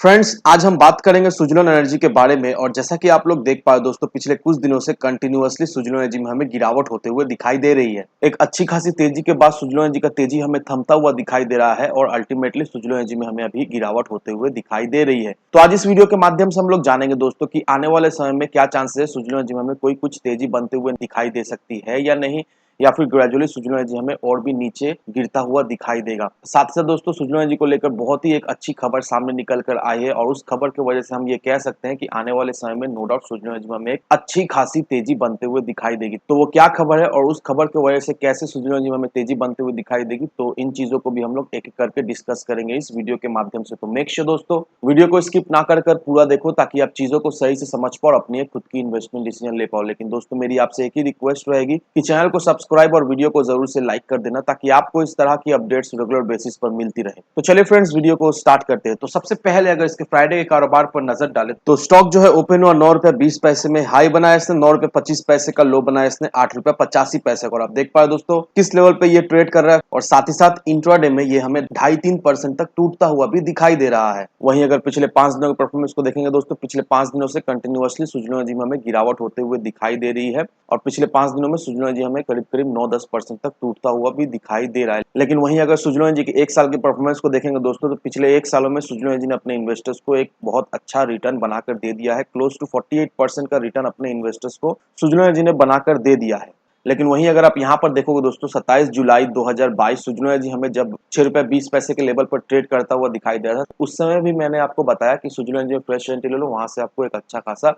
Friends, आज हम बात करेंगे सुजलोन एनर्जी के बारे में। और जैसा कि आप लोग देख पाए दोस्तों, पिछले कुछ दिनों से कंटिन्यूअसली सुजलोन एनर्जी में हमें गिरावट होते हुए दिखाई दे रही है। एक अच्छी खासी तेजी के बाद सुजलोन एनर्जी का तेजी हमें थमता हुआ दिखाई दे रहा है और अल्टीमेटली सुजलोन एनर्जी में हमें अभी गिरावट होते हुए दिखाई दे रही है। तो आज इस वीडियो के माध्यम से हम लोग जानेंगे दोस्तों कि आने वाले समय में क्या चांसेस है सुजलोन एनर्जी में हमें कोई कुछ तेजी बनते हुए दिखाई दे सकती है या नहीं, या फिर ग्रेजुअली सुजलोन एनर्जी हमें और भी नीचे गिरता हुआ दिखाई देगा। साथ ही साथ दोस्तों, सुजलोन एनर्जी को लेकर बहुत ही एक अच्छी खबर सामने निकल कर आई है और उस खबर की वजह से हम ये कह सकते हैं कि आने वाले समय में नो डाउट सुजलोन एनर्जी में हमें एक अच्छी खासी तेजी बनते हुए दिखाई देगी। तो वो क्या खबर है और उस खबर की वजह से कैसे सुजलोन एनर्जी में हमें तेजी बनते हुए दिखाई देगी, तो इन चीजों को भी हम लोग एक एक करके डिस्कस करेंगे इस वीडियो के माध्यम से। तो मेक श्योर दोस्तों, वीडियो को स्किप ना कर पूरा देखो ताकि आप चीजों को सही से समझ पाओ और अपनी एक खुद की इन्वेस्टमेंट डिसीजन ले पाओ। लेकिन दोस्तों, मेरी आपसे एक ही रिक्वेस्ट रहेगी कि चैनल को सब्सक्राइब और वीडियो को जरूर से लाइक कर देना ताकि आपको इस तरह की अपडेट्स रेगुलर बेसिस पर मिलती रहे। तो चलिए फ्रेंड्स, वीडियो को स्टार्ट करते हैं। तो सबसे पहले अगर इसके फ्राइडे के कारोबार पर नजर डालें तो स्टॉक जो है ओपन हुआ 9 रुपए 20 पैसे में, हाई बनाया इसने 9 रुपए 25 पैसे का, लो बनाया इसने 8 रुपए 85 पैसे का। और आप देख पाए दोस्तों किस लेवल पे ये ट्रेड कर रहा है। और साथ ही साथ इंट्राडे में ये हमें 2.5-3% तक टूटता हुआ भी दिखाई दे रहा है। वहीं अगर पिछले 5 दिनों के परफॉर्मेंस को देखेंगे दोस्तों, पिछले 5 दिनों से कंटिन्यूअसली सुजलोन एनर्जी में हमें गिरावट होते हुए दिखाई दे रही है और पिछले 5 दिनों में सुजलोन एनर्जी हमें करीब करीब 9-10% तक टूटता हुआ भी दिखाई दे रहा है। लेकिन वहीं अगर सुजलोन एनर्जी के एक साल के परफॉर्मेंस को देखेंगे दोस्तों, तो पिछले एक सालों में सुजलोन एनर्जी ने अपने इन्वेस्टर्स को एक बहुत अच्छा रिटर्न बनाकर दे दिया है। क्लोज टू 48% का रिटर्न अपने इन्वेस्टर्स को सुजलोन एनर्जी ने बनाकर दे दिया है। लेकिन वहीं अगर आप यहाँ पर देखोगे दोस्तों, 27 जुलाई 2022 सुजलोन एनर्जी हमें जब 6 रुपए 20 पैसे के लेवल पर ट्रेड करता हुआ दिखाई दे रहा था, उस समय भी मैंने आपको बताया कि सुजलोन एनर्जी में फ्रेश एंट्री ले लो, वहां से आपको एक अच्छा खासा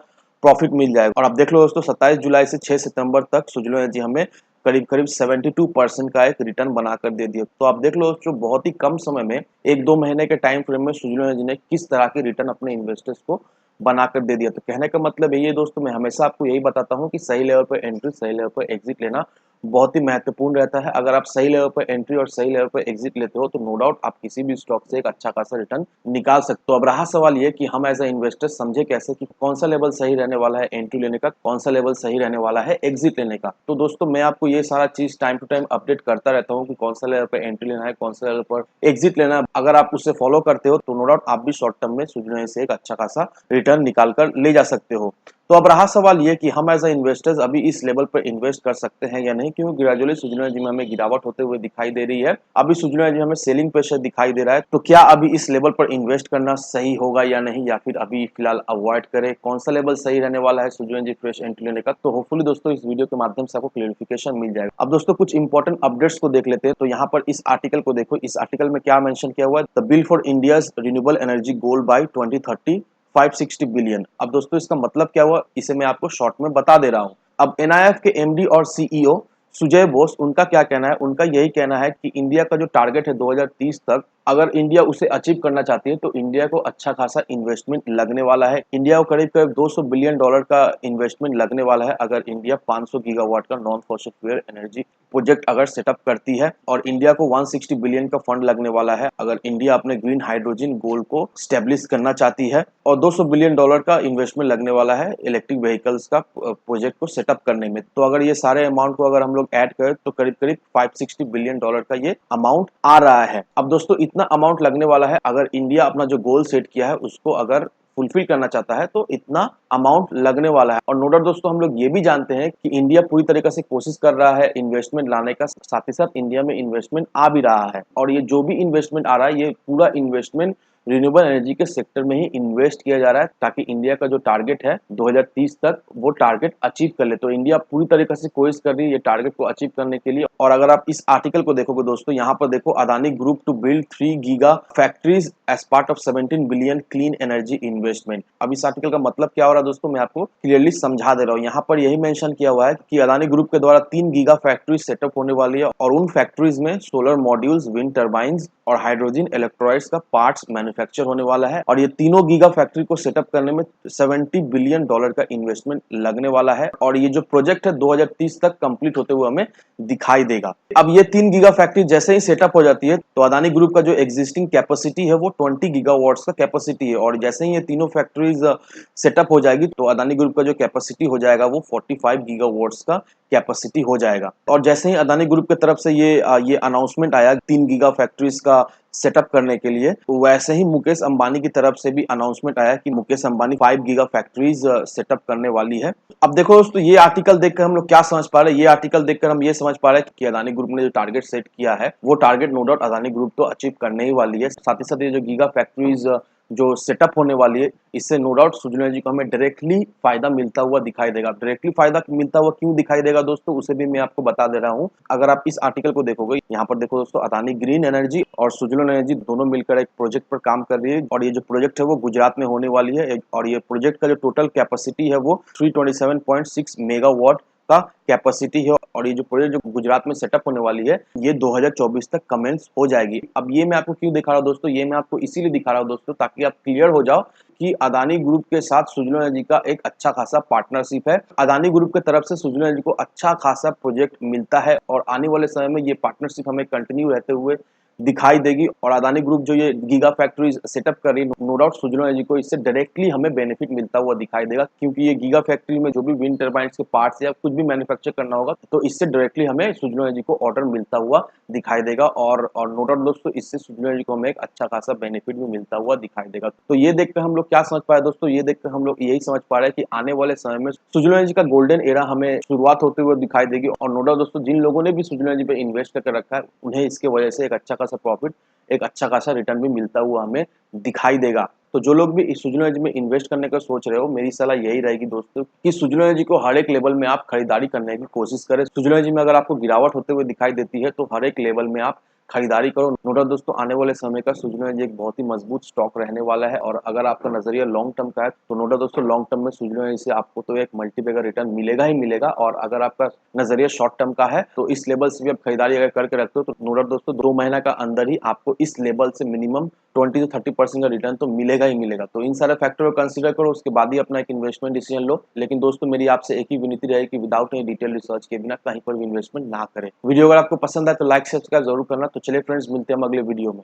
प्रॉफिट मिल जाएगा। और आप देख लो दोस्तों, 27 जुलाई से 6 सितंबर तक सुजलोन एनर्जी हमें करीब करीब 72% का एक रिटर्न बनाकर दे दिया। तो आप देख लो दोस्तों, बहुत ही कम समय में 1-2 महीने के टाइम फ्रेम में सुजलोन एनर्जी ने किस तरह की रिटर्न अपने इन्वेस्टर्स को बनाकर दे दिया। तो कहने का मतलब यही है दोस्तों, मैं हमेशा आपको यही बताता हूँ कि सही लेवल पर एंट्री, सही लेवल पर एग्जिट लेना बहुत ही महत्वपूर्ण रहता है। अगर आप सही लेवल पर एंट्री और सही लेवल पर एग्जिट लेते हो तो नो डाउट आप किसी भी स्टॉक से एक अच्छा खासा रिटर्न निकाल सकते हो। अब रहा सवाल ये कि हम एज ए इन्वेस्टर समझे कैसे कि कौन सा लेवल सही रहने वाला है एंट्री लेने का, कौन सा लेवल सही रहने वाला है एग्जिट लेने का। तो दोस्तों, मैं आपको ये सारा चीज टाइम टू टाइम अपडेट करता रहता हूँ कि कौन सा लेवल पर एंट्री लेना है, कौन सा लेवल पर एग्जिट लेना है। अगर आप उसे फॉलो करते हो तो नो डाउट आप भी शॉर्ट टर्म में सुजलोन से एक अच्छा खासा रिटर्न निकाल कर ले जा सकते हो। तो अब रहा सवाल ये कि हम एज ए इन्वेस्टर्स अभी इस लेवल पर इन्वेस्ट कर सकते हैं या नहीं, क्योंकि ग्रेजुअली सुजलोन एनर्जी में हमें गिरावट होते हुए दिखाई दे रही है। अभी सुजलोन एनर्जी में हमें सेलिंग प्रेशर दिखाई दे रहा है। तो क्या अभी इस लेवल पर इन्वेस्ट करना सही होगा या नहीं, या फिर अभी फिलहाल अवॉइड करें? कौन सा लेवल सही रहने वाला है सुजलोन एनर्जी फ्रेश एंट्री लेने का? तो होपफुली दोस्तों इस वीडियो के माध्यम से आपको क्लियरिफिकेशन मिल जाएगा। अब दोस्तों कुछ इंपॉर्टेंट अपडेट्स को देख लेते हैं। तो यहाँ पर इस आर्टिकल को देखो, इस आर्टिकल में क्या मेंशन किया हुआ है, the bill for India's renewable energy goal by 2030 560 billion. अब दोस्तों इसका मतलब क्या हुआ, इसे मैं आपको शॉर्ट में बता दे रहा हूं। अब एनआईएफ के एमडी और सीईओ सुजय बोस, उनका क्या कहना है? उनका यही कहना है कि इंडिया का जो टारगेट है 2030 तक, अगर इंडिया उसे अचीव करना चाहती है तो इंडिया को अच्छा खासा इन्वेस्टमेंट लगने वाला है। इंडिया को करीब करीब $200 बिलियन का इन्वेस्टमेंट लगने वाला है अगर इंडिया 500 गीगावाट का non fossil fuel energy project अगर सेटअप करती है। और इंडिया को 160 बिलियन का फंड लगने वाला है अगर इंडिया अपने ग्रीन हाइड्रोजन गोल को स्टेब्लिश करना चाहती है। और $200 बिलियन का इन्वेस्टमेंट लगने वाला है इलेक्ट्रिक व्हीकल्स का प्रोजेक्ट को सेटअप करने में। तो अगर ये सारे अमाउंट को अगर हम लोग ऐड करें तो करीब करीब $560 बिलियन का ये अमाउंट आ रहा है। अब दोस्तों इतना अमाउंट लगने वाला है, अगर इंडिया अपना जो गोल सेट किया है उसको अगर फुलफिल करना चाहता है तो इतना अमाउंट लगने वाला है। और नो डाउट दोस्तों, हम लोग ये भी जानते हैं कि इंडिया पूरी तरीके से कोशिश कर रहा है इन्वेस्टमेंट लाने का, साथ ही साथ इंडिया में इन्वेस्टमेंट आ भी रहा है। और ये जो भी इन्वेस्टमेंट आ रहा है, ये पूरा इन्वेस्टमेंट रिन्यूएबल एनर्जी के सेक्टर में ही इन्वेस्ट किया जा रहा है ताकि इंडिया का जो टारगेट है 2030 तक वो टारगेट अचीव कर ले। तो इंडिया पूरी तरीके से कोशिश कर रही है ये टारगेट को अचीव करने के लिए। और अगर आप इस आर्टिकल को देखोगे दोस्तों, यहाँ पर देखो, Adani group to build 3 giga factories as part of 17 billion clean energy investment. अब इस आर्टिकल का मतलब क्या हो रहा है दोस्तों, मैं आपको क्लियरली समझा दे रहा हूँ। यहाँ पर यही मेंशन किया हुआ है कि अदानी ग्रुप के द्वारा 3 गीगा फैक्ट्री सेटअप होने वाली है और उन फैक्ट्रीज में सोलर मॉड्यूल्स, विंड टर्बाइंस और हाइड्रोजन इलेक्ट्रोलाइट्स का पार्ट्स मैन्युफैक्चर होने वाला है। और ये तीनों गीगा फैक्ट्री को सेटअप करने में $70 बिलियन का इन्वेस्टमेंट लगने वाला है। और ये जो प्रोजेक्ट है 2030 तक कंप्लीट होते हुए हमें दिखाई देगा। अब ये 3 गीगा फैक्ट्री जैसे ही सेटअप हो जाती है तो अदानी ग्रुप का जो एग्जिस्टिंग कैपेसिटी है वो 20 गीगावाट्स का कैपेसिटी है। और जैसे ही ये तीनों फैक्ट्रीज सेटअप हो जाएगी तो अदानी ग्रुप का जो कैपेसिटी हो जाएगा वो 45 गीगावाट्स का कैपेसिटी हो जाएगा। और जैसे ही अदानी ग्रुप की तरफ से ये अनाउंसमेंट आया 3 गीगा फैक्ट्रीज का सेटअप करने के लिए। वैसे ही मुकेश अंबानी की तरफ से भी अनाउंसमेंट आया कि Mukesh Ambani 5 giga factories setup करने वाली है। अब देखो दोस्तों, ये आर्टिकल देखकर हम लोग क्या समझ पा रहे हैं, ये आर्टिकल देखकर हम ये समझ पा रहे हैं कि अदानी ग्रुप ने जो टारगेट सेट किया है वो target no doubt Adani group तो अचीव करने ही वाली है। साथ ही साथ ये जो गीगा फैक्ट्रीज जो सेटअप होने वाली है, इससे नो डाउट सुजला एनर्जी को हमें डायरेक्टली फायदा मिलता हुआ दिखाई देगा। डायरेक्टली फायदा मिलता हुआ क्यों दिखाई देगा दोस्तों, उसे भी मैं आपको बता दे रहा हूँ। अगर आप इस आर्टिकल को देखोगे, यहाँ पर देखो दोस्तों, अदानी ग्रीन एनर्जी और सुजलोन एनर्जी दोनों मिलकर एक प्रोजेक्ट पर काम कर रही है और ये जो प्रोजेक्ट है वो गुजरात में होने वाली है। और ये प्रोजेक्ट का जो टोटल कैपेसिटी है वो 327.6 मेगावाट का कैपेसिटी है और ये जो प्रोजेक्ट जो गुजरात में सेटअप होने वाली है ये 2024 तक कमेंस हो जाएगी। अब ये मैं आपको क्यों दिखा रहा हूँ दोस्तों, ये मैं आपको इसीलिए दिखा रहा हूँ दोस्तों ताकि आप क्लियर हो जाओ कि अदानी ग्रुप के साथ सुजलोन एनर्जी का एक अच्छा खासा पार्टनरशिप है। अदानी ग्रुप की तरफ से सुजलोन एनर्जी को अच्छा खासा प्रोजेक्ट मिलता है और आने वाले समय में ये पार्टनरशिप हमें कंटिन्यू रहते हुए दिखाई देगी। और अदानी ग्रुप जो ये गीगा फैक्ट्री सेटअप कर रही है, नो डाउट सुजलोन एनर्जी को इससे डायरेक्टली हमें बेनिफिट मिलता हुआ दिखाई देगा, क्योंकि ये गीगा फैक्ट्री में जो भी विंड टर्बाइन्स के पार्ट्स या कुछ भी मैन्युफैक्चर करना होगा तो इससे डायरेक्टली हमें सुजलोन एनर्जी को ऑर्डर मिलता हुआ दिखाई देगा। और नो डाउट दोस्तों, इससे सुजलोन एनर्जी को हमें एक अच्छा खासा बेनिफिट भी मिलता हुआ दिखाई देगा। तो ये देखकर हम लोग क्या समझ पाए दोस्तों, ये देखकर हम लोग यही समझ पा रहे हैं कि आने वाले समय में सुजलोन एनर्जी का गोल्डन एरा हमें शुरुआत होते हुए दिखाई देगी। और नो डाउट दोस्तों, जिन लोगों ने भी सुजलोन एनर्जी पे इन्वेस्ट करके रखा है उन्हें इसके वजह से एक अच्छा खासा प्रॉफिट, एक अच्छा खासा रिटर्न भी मिलता हुआ हमें दिखाई देगा। तो जो लोग भी इस सुजलोन एनर्जी में इन्वेस्ट करने का सोच रहे हो, मेरी सलाह यही रहेगी दोस्तों कि सुजलोन एनर्जी को हर एक लेवल में आप खरीदारी करने की कोशिश करें। सुजलोन एनर्जी में अगर आपको गिरावट होते हुए दिखाई देती है तो हर एक लेवल में आप खरीदारी करो। नो डाउट दोस्तों, आने वाले समय का सुजलोन एनर्जी एक बहुत ही मजबूत स्टॉक रहने वाला है और अगर आपका नजरिया लॉन्ग टर्म का है तो नो डाउट दोस्तों, लॉन्ग टर्म में सुजलोन एनर्जी से आपको तो एक मल्टीबैगर रिटर्न मिलेगा ही मिलेगा। और अगर आपका नजरिया शॉर्ट टर्म का है तो इस लेवल से भी आप खरीदारी अगर करके रखते हो तो नो डाउट दोस्तों, 2 महीना का अंदर ही आपको इस लेवल से मिनिमम 20 से 30% का रिटर्न तो मिलेगा ही मिलेगा। तो इन सारे फैक्टर को कंसीडर करो, उसके बाद ही अपना एक इन्वेस्टमेंट डिसीजन लो। लेकिन दोस्तों, मेरी आपसे एक ही विनती रहेगी कि विदाउट एनी डिटेल रिसर्च के बिना कहीं पर भी इन्वेस्टमेंट ना करें। वीडियो अगर आपको पसंद आए तो लाइक सब्सक्राइब जरूर करना। तो चलिए फ्रेंड्स, मिलते हैं हम अगले वीडियो में।